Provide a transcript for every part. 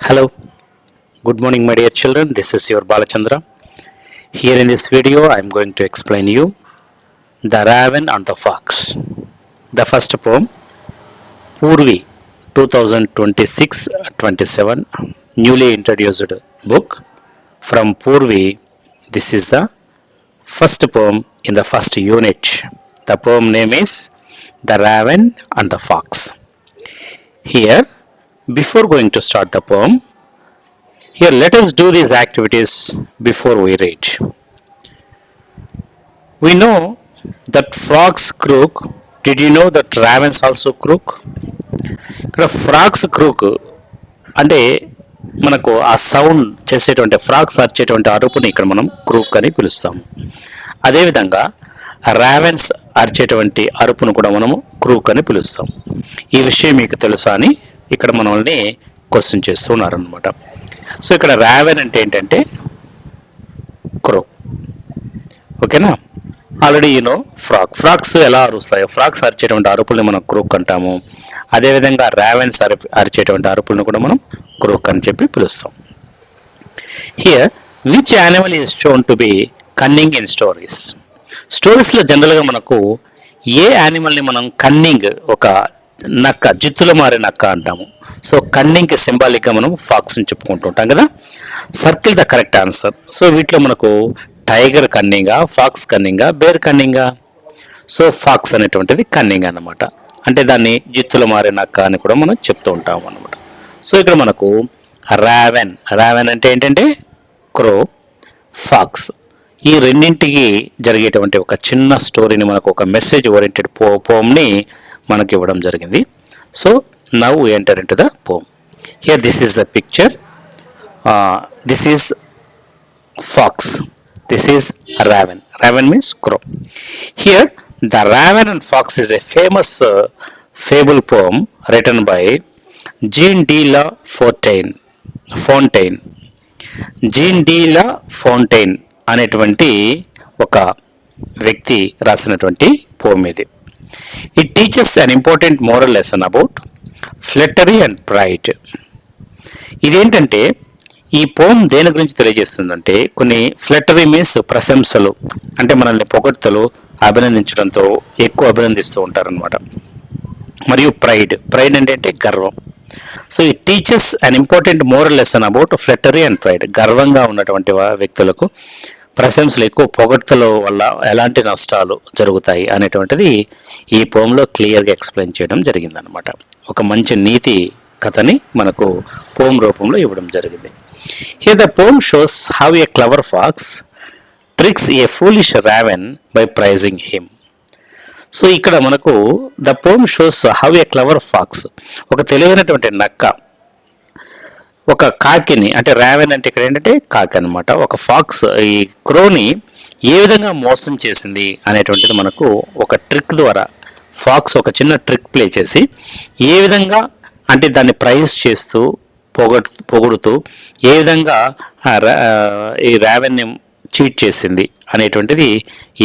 Hello, good morning my dear children. This is your Balachandra. Here in this video I am going to explain you The Raven and the Fox. The first poem, Purvi 2026-27, newly introduced book from Purvi. This is the first poem in the first unit. The poem name is The Raven and the Fox. Here, before going to start the poem, here let us do these activities before we read. We know that frogs croak. Did you know that ravens also croak? ఇక్కడ frogs crook అంటే మనకు ఆ sound చేసేటువంటి frogs అరిచేటువంటి అరుపుని ఇక్కడ మనం crook అని పిలుస్తాము. అదేవిధంగా రావెన్స్ అరిచేటువంటి అరుపును కూడా మనము క్రూక్ అని పిలుస్తాం. ఈ విషయం మీకు తెలుసా అని ఇక్కడ మనల్ని క్వశ్చన్ చేస్తున్నారనమాట. సో ఇక్కడ రావెన్ అంటే ఏంటంటే క్రో, ఓకేనా. ఆల్రెడీ ఫ్రాగ్స్ ఎలా అరుస్తాయో, ఫ్రాగ్స్ అరిచేటువంటి అరుపుల్ని మనం క్రూక్ అంటాము. అదేవిధంగా రావెన్స్ అరిచేటువంటి అరుపులను కూడా మనం క్రూక్ అని చెప్పి పిలుస్తాం. Here which animal is shown to be cunning in stories. స్టోరీస్లో జనరల్గా మనకు ఏ యానిమల్ని మనం కన్నింగ్, ఒక నక్క, జిత్తులో మారే నక్క అంటాము. సో కన్నింగ్కి సింబాలిక్గా మనం ఫాక్స్ని చెప్పుకుంటూ ఉంటాం కదా. Circle the correct answer. So వీటిలో మనకు టైగర్ కన్నింగా, ఫాక్స్ కన్నింగా, బేర్ కన్నింగా. సో ఫాక్స్ అనేటువంటిది కన్నింగ్ అన్నమాట. అంటే దాన్ని జిత్తులో మారే నక్క అని కూడా మనం చెప్తూ ఉంటాం అన్నమాట. సో ఇక్కడ మనకు రావెన్ అంటే ఏంటంటే క్రో, ఫాక్స్, ఈ రెండింటికి జరిగేటువంటి ఒక చిన్న స్టోరీని, మనకు ఒక మెసేజ్ ఓరియంటెడ్ పోమ్ని మనకి ఇవ్వడం జరిగింది. So now we enter into the poem. Here this is the picture. This is fox. This is raven. Raven means crow. Here the Raven and Fox is a famous fable poem written by Jean de la Fontaine. Jean de la Fontaine అనేటువంటి ఒక వ్యక్తి రాసినటువంటి పోమ్ ఇది. It teaches an important moral lesson about flattery and pride. ఇదేంటంటే ఈ పోమ్ దేని గురించి తెలియజేస్తుందంటే, కొన్ని ఫ్లెటరీ మీన్స్ ప్రశంసలు, అంటే మనల్ని పొగడ్తలు, అభినందించడంతో ఎక్కువ అభినందిస్తూ ఉంటారనమాట. మరియు ప్రైడ్ అంటే గర్వం. సో ఈ teaches an important moral lesson about flattery and pride. గర్వంగా ఉన్నటువంటి వ్యక్తులకు ప్రశంసలు, ఎక్కువ పొగడ్తల వల్ల ఎలాంటి నష్టాలు జరుగుతాయి అనేటువంటిది ఈ పోమ్లో క్లియర్గా ఎక్స్ప్లెయిన్ చేయడం జరిగిందనమాట. ఒక మంచి నీతి కథని మనకు పోమ్ రూపంలో ఇవ్వడం జరిగింది. Here the poem shows how a clever fox tricks a foolish raven by praising him. So ఇక్కడ మనకు the poem shows how a clever fox, ఒక తెలివైనటువంటి నక్క ఒక కాకిని, అంటే రావెన్ అంటే ఇక్కడ ఏంటంటే కాకి అనమాట, ఒక ఫాక్స్ ఈ క్రోని ఏ విధంగా మోసం చేసింది అనేటువంటిది మనకు ఒక ట్రిక్ ద్వారా, ఫాక్స్ ఒక చిన్న ట్రిక్ ప్లే చేసి ఏ విధంగా అంటే దాన్ని ప్రైజ్ చేస్తూ పొగుడుతూ ఏ విధంగా ఈ రావెన్ని చీట్ చేసింది అనేటువంటిది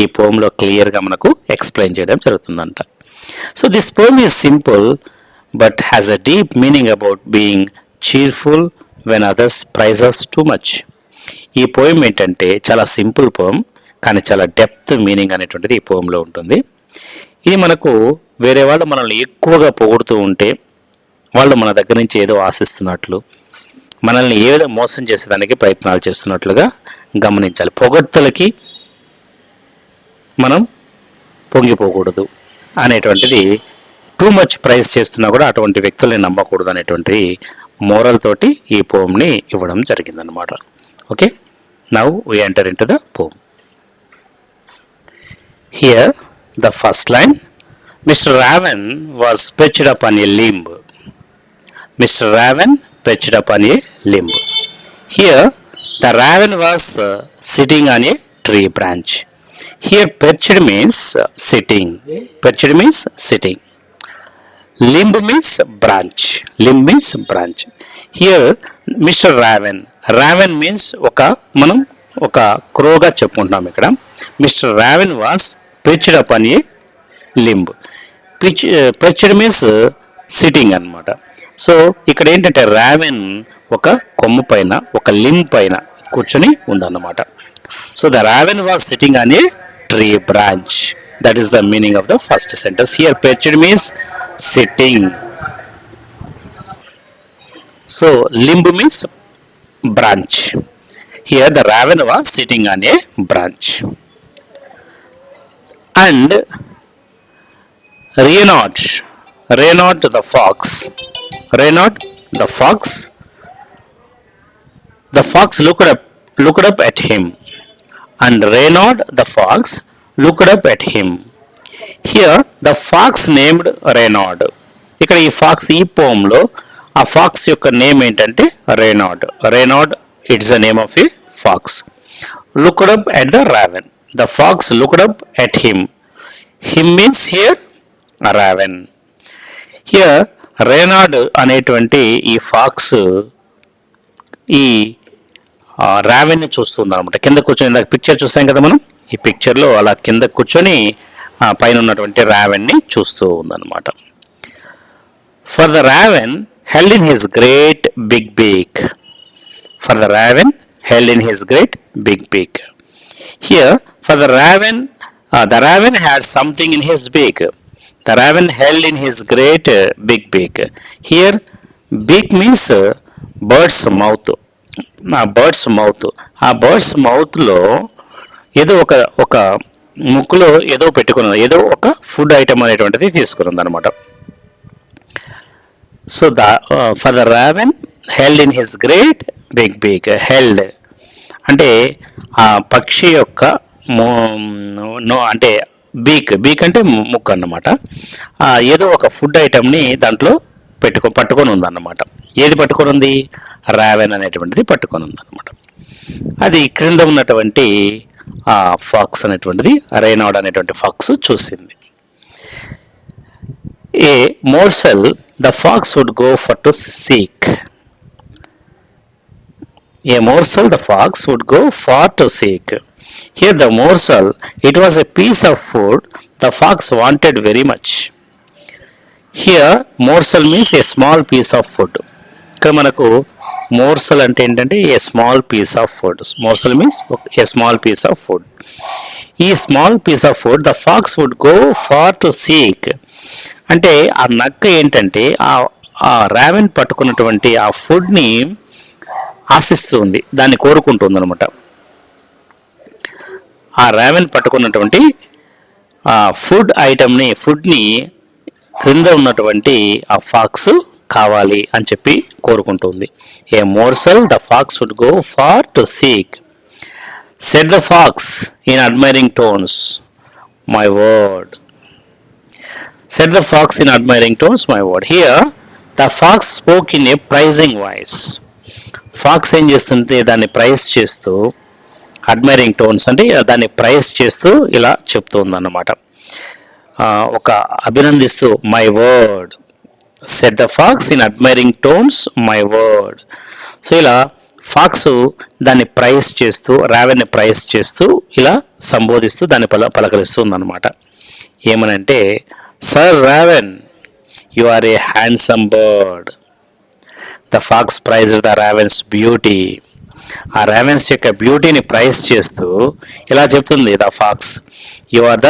ఈ పోమ్లో క్లియర్గా మనకు ఎక్స్ప్లెయిన్ చేయడం జరుగుతుందంట. So this poem is simple but has a deep meaning about being cheerful when others praise us too much. ఈ పోయం ఏంటంటే చాలా సింపుల్ పోయం, కానీ చాలా డెప్త్ మీనింగ్ అనేటువంటిది ఈ పోయంలో ఉంటుంది. ఇది మనకు వేరే వాళ్ళు మనల్ని ఎక్కువగా పొగుడుతూ ఉంటే వాళ్ళు మన దగ్గర నుంచి ఏదో ఆశిస్తున్నట్లు, మనల్ని ఏ విధంగా మోసం చేసేదానికి ప్రయత్నాలు చేస్తున్నట్లుగా గమనించాలి. పొగడ్తలకి మనం పొంగిపోకూడదు అనేటువంటిది, టూ మచ్ ప్రైజ్ చేస్తున్నా కూడా అటువంటి వ్యక్తుల్ని నమ్మకూడదు అనేటువంటి మోరల్ తోటి ఈ పోమ్ని ఇవ్వడం జరిగిందనమాట. Okay, now we enter into the poem. Here the first line, Mr. Raven was perched upon a limb. Mr. Raven perched upon a limb. Here the raven was sitting on a tree branch. Here perched means sitting. Perched means sitting. Limb means branch. Limb means branch. Here Mr. Raven means మనం ఒక క్రోగా చెప్పుకుంటున్నాం ఇక్కడ. Mister raven was perched upon a limb. Perched means sitting అనమాట. So ఇక్కడ ఏంటంటే raven ఒక కొమ్ము పైన, ఒక లింబ్ పైన కూర్చొని ఉందన్నమాట. So the raven was sitting on a tree branch. That is the meaning of the first sentence. Here perched means sitting. So limb means branch. Here the raven was sitting on a branch. And Reynard the fox looked up at him. And Reynard the fox looked up at him. Here the fox named Reynard. ఇక్కడ ఈ pox, ఈ పోమ్లో ఆ pox యొక్క name ఏంటంటే Reynard. Reynard it's the name of a fox. Looked up at the raven. The fox looked up at him. Him means here raven. Here Reynard అనేటువంటి ఈ pox ఈ raven ని చూస్తుంది అనమాట. కింద కూర్చొని, ఇందాక పిక్చర్ చూసాం కదా మనం, ఈ పిక్చర్లో అలా కింద కూర్చొని పైన ఉన్నటువంటి రావెన్ ని చూస్తూ ఉందన్నమాట. For the raven held in his great big beak. For the raven held in his great big beak. Here, for the raven had something in his beak. The raven held in his great big beak. Here, beak means bird's mouth. Bird's mouth. ఆ bird's mouth లో ఏదో ఒక ముక్కులో ఏదో పెట్టుకున్నది, ఏదో ఒక food item అనేటువంటిది తీసుకున్నది అనమాట. So for the raven held in his great big beak. Held అంటే ఆ పక్షి యొక్క అంటే బీక్ అంటే ముక్కు అన్నమాట. ఏదో ఒక ఫుడ్ ఐటమ్ని దాంట్లో పట్టుకొని ఉందన్నమాట. ఏది పట్టుకొని ఉంది? రావెన్ అనేటువంటిది పట్టుకొని ఉందన్నమాట. అది క్రింద ఉన్నటువంటి ఆ ఫాక్స్ అనేటువంటిది, రేనాడ్ అనేటువంటి ఫాక్స్ చూసింది. A morsel the fox would go for to seek. A morsel the fox would go for to seek. Here the morsel, it was a piece of food the fox wanted very much. Here morsel means a small piece of food. ఇక్కడ మనకు morsel అంటే ఏంటంటే a small piece of food. Morsel means a small piece of food. ఈ small piece of food the fox would go far to seek. అంటే ఆ నక్క ఏంటంటే ఆ రావెన్ పట్టుకున్నటువంటి ఆ ఫుడ్ని ఆశిస్తుంది, దాన్ని కోరుకుంటుంది అనమాట. ఆ రావెన్ పట్టుకున్నటువంటి ఆ ఫుడ్ని క్రింద ఉన్నటువంటి ఆ ఫాక్స్ కావాలి అని చెప్పి కోరుకుంటుంది. A morsel the fox would go far to seek. Said the fox in admiring tones, my word. Said the fox in admiring tones, my word. Here, the fox spoke in a praising voice. Fox ఏం చేస్తుంది? దాన్ని praise చేస్తూ, admiring tones అంటే దాన్ని praise చేస్తూ ఇలా చెప్తూ ఉందన్నమాట. ఒక అభినందిస్తూ, my word. Said the fox in admiring tones, my word. So ఇలా ఫాక్స్ దాన్ని ప్రైజ్ చేస్తూ, రావెన్ని ప్రైజ్ చేస్తూ ఇలా సంబోధిస్తూ దాన్ని పలకరిస్తుంది అన్నమాట. ఏమనంటే, Sir Raven, you are a handsome bird. The fox prized the raven's beauty. ఆ ravens యొక్క బ్యూటీని ప్రైజ్ చేస్తూ ఇలా చెప్తుంది the fox. You are the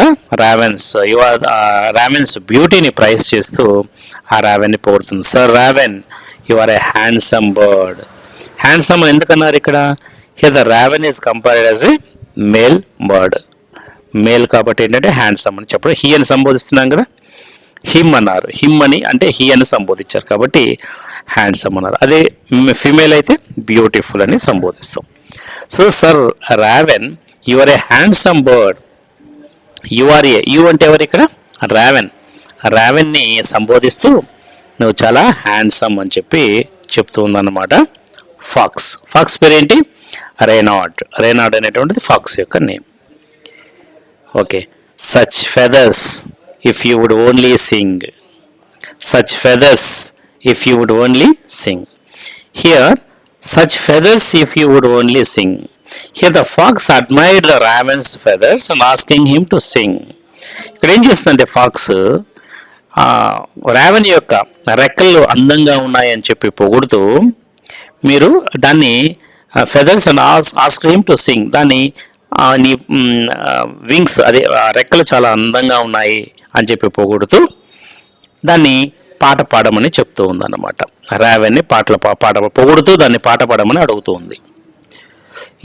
raven's బ్యూటీని ప్రైజ్ చేస్తూ ఆ రావెన్ని పోడుతుంది. Sir raven, you are a handsome bird. Handsome ఎందుకన్నారు ఇక్కడ? Here the raven is compared as a male bird. Male కాబట్టి ఏంటంటే హ్యాండ్సమ్ అని చెప్పడం. హీ అని సంబోధిస్తున్నాం కదా, హిమ్ అన్నారు. హిమ్ అని అంటే హీ అని సంబోధించారు కాబట్టి హ్యాండ్సమ్ అన్నారు. అదే ఫీమేల్ అయితే బ్యూటిఫుల్ అని సంబోధిస్తాం. So sir raven, you are a handsome bird. You అంటే ఎవరు ఇక్కడ? రావెన్ని సంబోధిస్తూ నువ్వు చాలా హ్యాండ్సమ్ అని చెప్పి చెప్తూ ఉందన్నమాట ఫాక్స్. ఫాక్స్ పేరేంటి? రేనాడ్ అనేటువంటిది ఫాక్స్ యొక్క name. Okay. Such feathers if you would only sing. Such feathers if you would only sing. Here, such feathers if you would only sing. Here the fox admired the raven's feathers and asking him to sing. ఇక్కడ ఏం చేస్తుందంటే pox raven యొక్క రెక్కలు అందంగా ఉన్నాయని చెప్పి పొగుడుతూ మీరు దాన్ని feathers and ask him to sing, దాన్ని నీ వింగ్స్ అదే రెక్కలు చాలా అందంగా ఉన్నాయి అని చెప్పి పొగుడుతూ దాన్ని పాట పాడమని చెప్తూ ఉందన్నమాట. రావెన్ని పాట పొగుడుతూ దాన్ని పాట పాడమని అడుగుతూ ఉంది.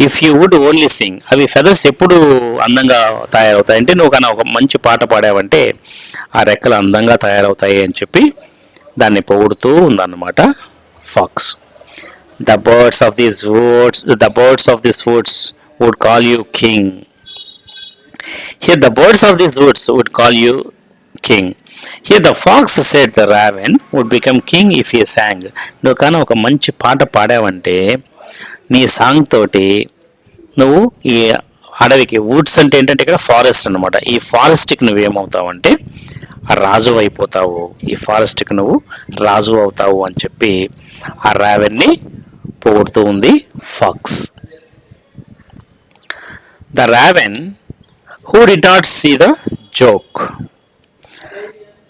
If you would only sing, అవి ఫెదర్స్ ఎప్పుడు అందంగా తయారవుతాయి అంటే నువ్వు కానీ ఒక మంచి పాట పాడావంటే ఆ రెక్కలు అందంగా తయారవుతాయి అని చెప్పి దాన్ని పొగుడుతూ ఉందన్నమాట pox. The birds of these woods would call you king. Here the birds of these woods would call you king. Here the fox said the raven would become king if he sang. నువ్వు కానీ ఒక మంచి పాట పాడావంటే నీ song తోటి నువ్వు ఈ అడవికి, వుడ్స్ అంటే ఏంటంటే ఇక్కడ ఫారెస్ట్ అనమాట, ఈ ఫారెస్ట్కి నువ్వేమవుతావంటే రాజు అయిపోతావు, ఈ ఫారెస్ట్కి నువ్వు రాజు అవుతావు అని చెప్పి ఆ రావెన్ని పొగుడుతూ ఉంది fox. The raven who did not see the joke.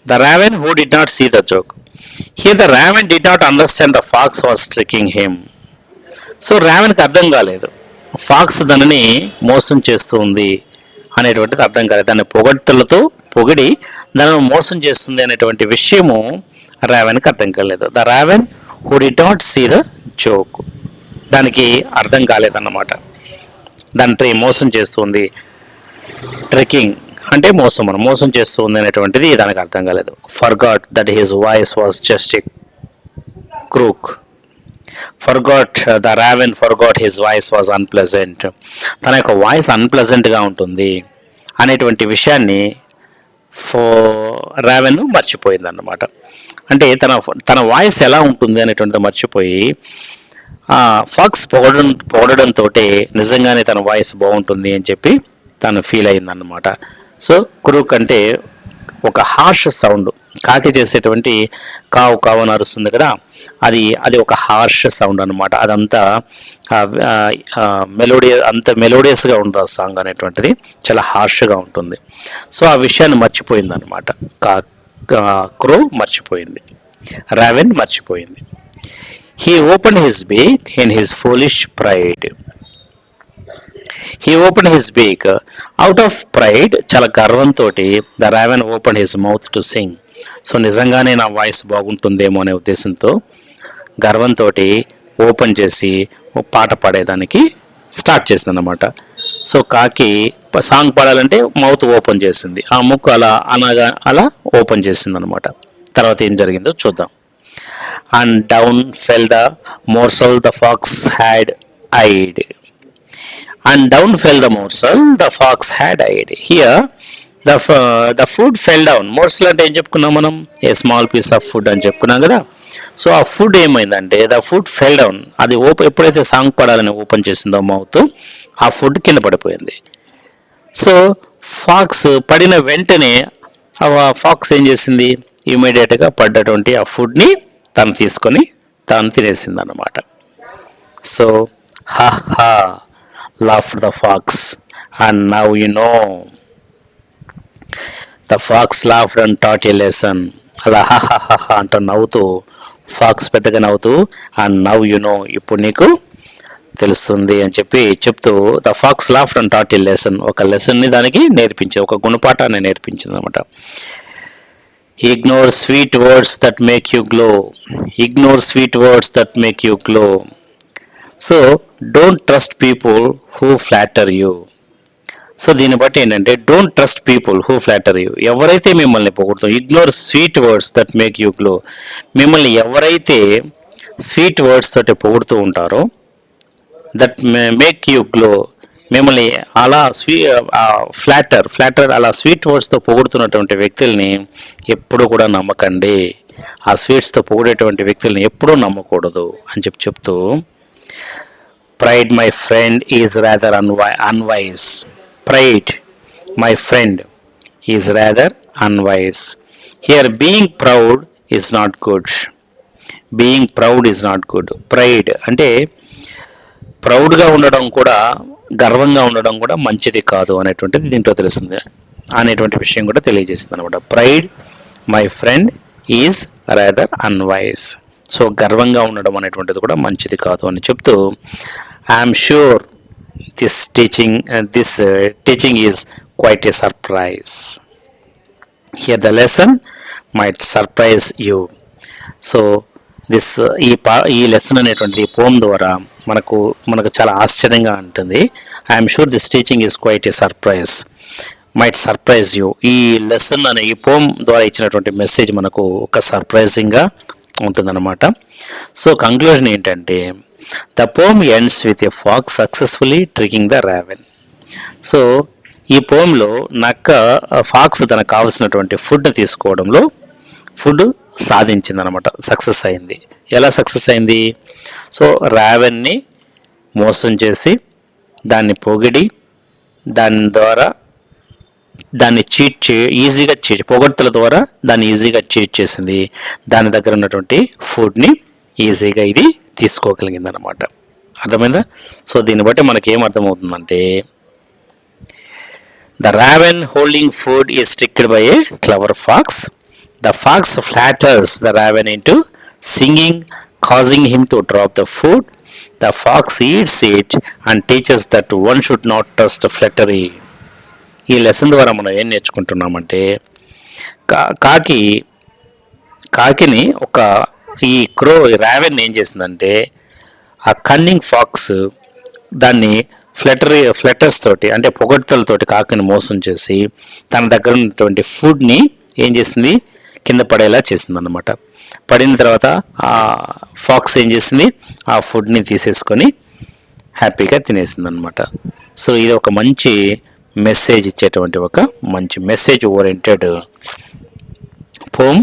The raven who did not see the joke. Here the raven did not understand the fox was tricking him. So రావెన్కి అర్థం కాలేదు ఫాక్స్ దానిని మోసం చేస్తుంది అనేటువంటిది అర్థం కాలేదు, దాన్ని పొగడ్తలతో పొగిడి దానిని మోసం చేస్తుంది అనేటువంటి విషయము రావెన్కి అర్థం కాలేదు. The raven who did not see the joke, దానికి అర్థం కాలేదన్నమాట, దాన్ని మోసం చేస్తుంది, ట్రెక్కింగ్ అంటే మోసం చేస్తుంది అనేటువంటిది దానికి అర్థం కాలేదు. Forgot that his voice was just a crook. The raven forgot his voice was unpleasant, తన యొక్క వాయిస్ అన్ప్లెజెంట్గా ఉంటుంది అనేటువంటి విషయాన్ని రావెన్ మర్చిపోయింది అన్నమాట. అంటే తన వాయిస్ ఎలా ఉంటుంది అనేటువంటిది మర్చిపోయి ఫాక్స్ పొగడంతో నిజంగానే తన వాయిస్ బాగుంటుంది అని చెప్పి తను ఫీల్ అయిందన్నమాట. సో క్రూక్ అంటే ఒక హార్ష్ సౌండ్, కాకి చేసేటువంటి కావు కావు అని అరుస్తుంది కదా, అది ఒక హార్ష్ సౌండ్ అనమాట. అదంతా మెలోడియస్గా ఉంటుంది ఆ సాంగ్ అనేటువంటిది, చాలా హార్ష్గా ఉంటుంది. సో ఆ విషయాన్ని మర్చిపోయింది అనమాట, క్రూ మర్చిపోయింది, రావెన్ మర్చిపోయింది. He open his beak in his foolish pride. He opened his beak. Out of pride, చాలా గర్వంతో the raven open his mouth to sing. So నిజంగానే నా వాయిస్ బాగుంటుందేమో అనే ఉద్దేశంతో గర్వంతో ఓపెన్ చేసి పాట పాడేదానికి స్టార్ట్ చేసింది అన్నమాట. సో కాకి సాంగ్ పాడాలంటే మౌత్ ఓపెన్ చేసింది, ఆ ముక్కు అలా ఓపెన్ చేసింది అనమాట. తర్వాత ఏం జరిగిందో చూద్దాం. And down fell the morsel the fox had eyed. And down fell the morsel the fox had eyed. Here the food fell down. Morsel అంటే ఏం చెప్పుకున్నాం మనం, a small piece of food అని చెప్పుకున్నాం కదా. సో ఆ ఫుడ్ ఏమైందంటే the food fell down, అది ఎప్పుడైతే సాంగ్ పడాలని ఓపెన్ చేసిందో మౌత్, ఆ ఫుడ్ కింద పడిపోయింది. సో ఫాక్స్ పడిన వెంటనే ఫాక్స్ ఏం చేసింది, ఇమీడియట్గా పడ్డటువంటి ఆ ఫుడ్ని తను తీసుకొని తాను తినేసింది అన్నమాట. సో హా laughed the fox, and now you know. The fox laughed and taught a lesson. అలా హా అంటూ నవ్వుతూ ఫాక్స్ పెద్దగా నవ్వుతూ అండ్ నవ్ యు నో, ఇప్పుడు నీకు తెలుస్తుంది అని చెప్తూ the fox laughed and taught a lesson, ఒక లెసన్ని దానికి నేర్పించింది, ఒక గుణపాఠాన్ని నేర్పించింది అనమాట. Ignore sweet words that make you glow. Ignore sweet words that make you glow. So don't trust people who flatter you. So దీన్ని బట్టి ఏంటంటే don't trust people who flatter you, ఎవరైతే మిమ్మల్ని పొగుడుతారో. Ignore sweet words that make you glow, మిమ్మల్ని ఎవరైతే sweet words తోటి పొగుడుతూ ఉంటారో, దట్ మేక్ యూ గ్లో, మిమ్మల్ని అలా ఫ్లాటర్ అలా స్వీట్ వర్డ్స్తో పొగుడుతున్నటువంటి వ్యక్తుల్ని ఎప్పుడూ కూడా నమ్మకండి. ఆ స్వీట్స్తో పొగిడేటువంటి వ్యక్తుల్ని ఎప్పుడూ నమ్మకూడదు అని చెప్తూ pride my friend is rather unwise. Pride my friend is rather unwise. Here being proud is not good. Being proud is not good. Pride అంటే ప్రౌడ్గా ఉండడం కూడా, గర్వంగా ఉండడం కూడా మంచిది కాదు అనేటువంటిది దీంట్లో తెలుస్తుంది అనేటువంటి విషయం కూడా తెలియజేస్తుంది అనమాట. Pride my friend is rather unwise. So గర్వంగా ఉండడం అనేటువంటిది కూడా మంచిది కాదు అని చెప్తూ, I'm sure this teaching is quite a surprise. Here the lesson might surprise you. So this ఈ లెసన్ అనేటువంటిది ఈ పోమ్ ద్వారా మనకు చాలా ఆశ్చర్యంగా ఉంటుంది. I'm sure this teaching is quite a surprise, might surprise you. ఈ లెసన్ అనే ఈ పోమ్ ద్వారా ఇచ్చినటువంటి మెసేజ్ మనకు ఒక సర్ప్రైజింగ్గా ఉంటుందన్నమాట. సో కంక్లూజన్ ఏంటంటే, the poem ends with a fox successfully tricking the raven. So ఈ పోమ్లో ఫాక్స్ తనకు కావలసినటువంటి ఫుడ్ని తీసుకోవడంలో ఫుడ్ సాధించిందనమాట, సక్సెస్ అయింది. ఎలా సక్సెస్ అయింది? సో రావెన్ని మోసం చేసి దాన్ని పొగిడి దాన్ని ఈజీగా పొగడ్తల ద్వారా దాన్ని ఈజీగా చీట్ చేసింది. దాని దగ్గర ఉన్నటువంటి ఫుడ్ని ఈజీగా ఇది తీసుకోగలిగింది అనమాట. అర్థమైందా? సో దీన్ని బట్టి మనకి ఏం అర్థమవుతుందంటే, the raven holding food is tricked by a clever fox. The fox flatters the raven into singing, causing him to drop the food. The fox eats it and teaches that one should not trust flattery. ఈ lesson ద్వారా మనం ఏం నేర్చుకుంటున్నామంటే, కాకిని ఈ raven ఏం చేసిందంటే, ఆ cunning pox దాన్ని ఫ్లటర్స్ తోటి, అంటే పొగడ్తలతోటి కాకిని మోసం చేసి తన దగ్గర ఉన్నటువంటి ఫుడ్ని ఏం చేసింది, కింద పడేలా చేసింది అన్నమాట. పడిన తర్వాత ఆ ఫాక్స్ ఏం చేసింది, ఆ ఫుడ్ని తీసేసుకొని హ్యాపీగా తినేసింది అనమాట. సో ఇది ఒక మంచి మెసేజ్ ఇచ్చేటువంటి ఒక మంచి message oriented poem.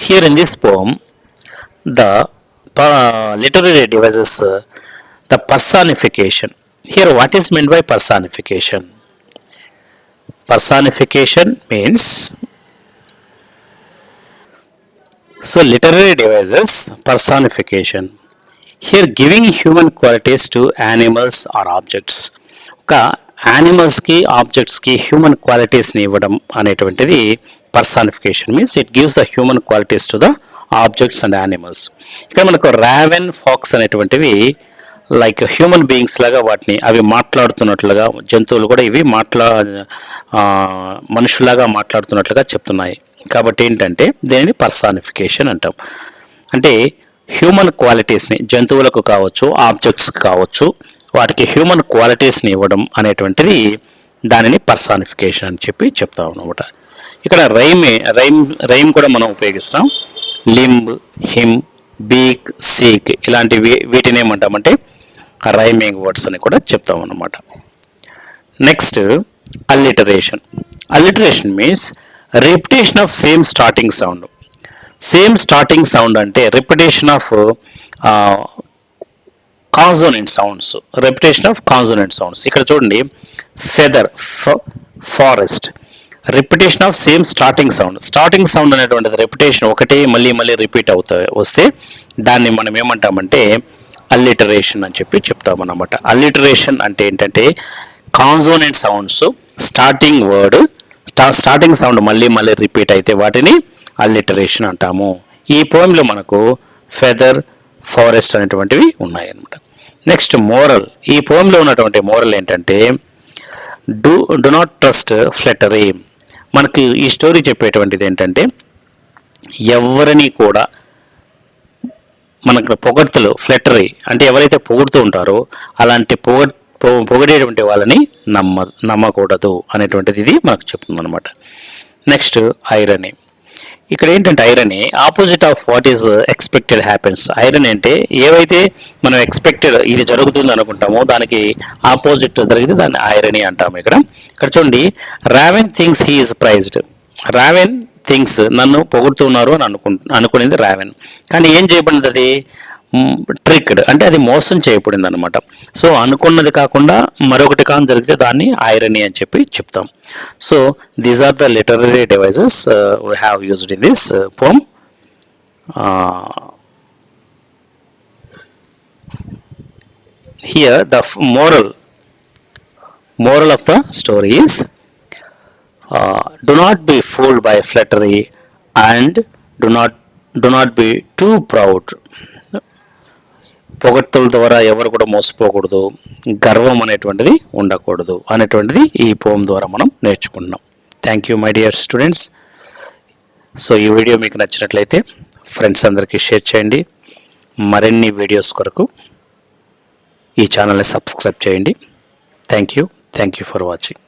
Here in this poem the literary devices the personification. Here what is meant by personification? Personification means, so literary devices personification. Here giving human qualities to animals or objects. ఒక యానిమల్స్కి ఆబ్జెక్ట్స్కి human క్వాలిటీస్ని ఇవ్వడం అనేటువంటిది personification. Means it gives the human qualities to the objects and animals. ఇక్కడ మనకు raven, pox అనేటువంటివి like human beings లాగా అవి మాట్లాడుతున్నట్లుగా, జంతువులు కూడా ఇవి మనుషులాగా మాట్లాడుతున్నట్లుగా చెప్తున్నాయి. కాబట్టి ఏంటంటే దీనిని పర్సానిఫికేషన్ అంటాం. అంటే హ్యూమన్ క్వాలిటీస్ని జంతువులకు కావచ్చు, ఆబ్జెక్ట్స్కి కావచ్చు, వాటికి హ్యూమన్ క్వాలిటీస్ని ఇవ్వడం అనేటువంటిది దానిని పర్సానిఫికేషన్ అని చెప్తాం అన్నమాట. ఇక్కడ రైమ్ కూడా మనం ఉపయోగిస్తాం. లింబ్, హిమ్, బీక్, సీక్ వీటిని ఏమంటామంటే రైమింగ్ వర్డ్స్ అని కూడా చెప్తాం అన్నమాట. Next alliteration. Alliteration means repetition of same starting sound. Same starting sound అంటే repetition of consonant sounds. Repetition of consonant sounds. ఇక్కడ చూడండి, feather, forest, repetition of same starting sound. Starting sound అనేటువంటిది repetition ఒకటే మళ్ళీ రిపీట్ వస్తే దాన్ని మనం ఏమంటామంటే అల్లిటరేషన్ అని చెప్తామన్నమాట. అల్లిటరేషన్ అంటే ఏంటంటే కాన్సోనెంట్ సౌండ్స్ స్టార్టింగ్ సౌండ్ మళ్ళీ రిపీట్ అయితే వాటిని అల్లిటరేషన్ అంటాము. ఈ పోయంలో మనకు ఫెదర్, ఫారెస్ట్ అనేటువంటివి ఉన్నాయన్నమాట. Next moral. ఈ పోయంలో ఉన్నటువంటి మోరల్ ఏంటంటే, డు నాట్ ట్రస్ట్ ఫ్లటరీ. మనకి ఈ స్టోరీ చెప్పేటువంటిది ఏంటంటే, ఎవరిని కూడా మనకు పొగడ్తలు, ఫ్లటరీ అంటే ఎవరైతే పొగుడుతూ ఉంటారో అలాంటి పొగిడేటువంటి వాళ్ళని నమ్మకూడదు అనేటువంటిది ఇది మనకు చెప్తుంది అనమాట. Next irony. ఇక్కడ ఏంటంటే irony opposite of what is expected happens. Irony అంటే ఏవైతే మనం ఎక్స్పెక్టెడ్ ఇది జరుగుతుంది అనుకుంటామో దానికి ఆపోజిట్ జరిగితే దాన్ని ఐరనీ అంటాము. ఇక్కడ చూడండి, raven thinks he is prized. Raven thinks నన్ను పొగుడుతున్నారు అని అనుకునేది రావెన్. కానీ ఏం చేయబడింది, అది ట్రిక్డ్ అంటే అది మోసం చేయబడింది అనమాట. సో అనుకున్నది కాకుండా మరొకటి కానీ జరిగితే దాన్ని ఐరనీ అని చెప్తాం. So these are the literary devices we have used in this poem. Here the moral of the story is, do not be fooled by flattery and do not do not be too proud. పొగడ్తల ద్వారా ఎవరు కూడా మోసపోకూడదు, గర్వం అనేటువంటిది ఉండకూడదు అనేటువంటిది ఈ పోమ్ ద్వారా మనం నేర్చుకుంటున్నాం. Thank you my dear students. So ఈ వీడియో మీకు నచ్చినట్లయితే ఫ్రెండ్స్ అందరికీ షేర్ చేయండి. మరిన్ని వీడియోస్ కొరకు ఈ ఛానల్ని సబ్స్క్రైబ్ చేయండి. Thank you for watching.